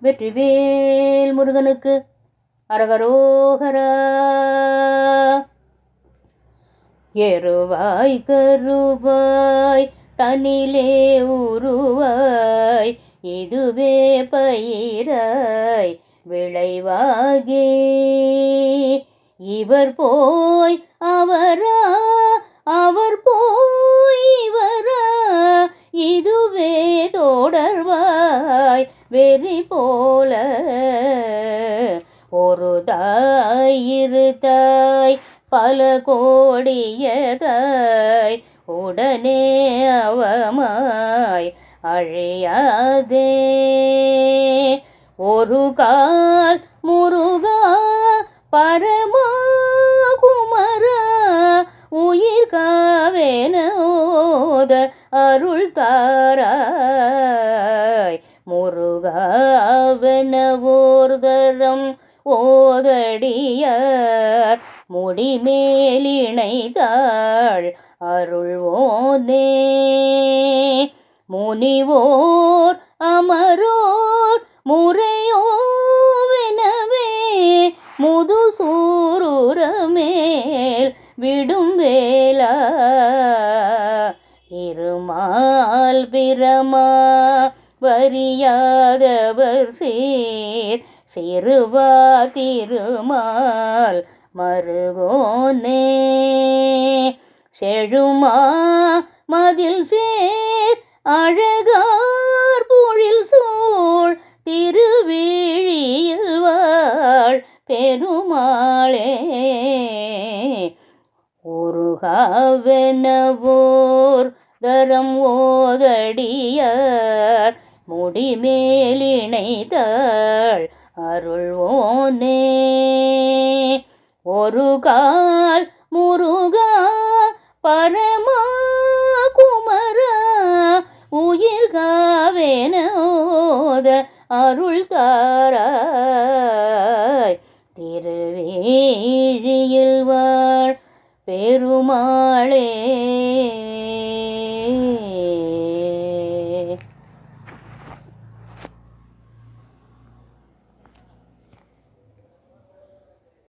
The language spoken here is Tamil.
வெற்றிவேல் முருகனுக்கு அரகரோகரா. எருவாய் கருவாய் தனிலே உருவாய் இதுவே பயிராய் விளைவாகி இவர் போய் அவரா அவர் போய் இவரா இதுவே தொடர்வாய் வெறி போல ஒரு தாய் இரு தாய் பல கோடியதாய் உடனே அவமாய் அழியாதே ஒரு கால் முருகா பரமா குமரா உயிர் காவேனோத அருள் தாராய் முருகாவெனவோர்தரம் ஓதடியார் முடிமேலிணைதாள் அருள்வோனே முனிவோர் அமரோர் முறையோவெனவே முதுசூருரமேல் விடும் வேளா இருமால் பிரமா வரியாதவர் சேர் சிறுவா திருமால் மருகோனே செழுமா மதில் சேர் அழகார் பொழில் சூழ் திருவிழியில் வாழ் பெருமாளே ஒருகாவெனவோர் தரம் ஓதடியார் முடிமேலிணைதாள் அருள்வோனே ஒரு கால் முருகா பரமா குமரா உயிர் காவேனோத அருள் தாரா.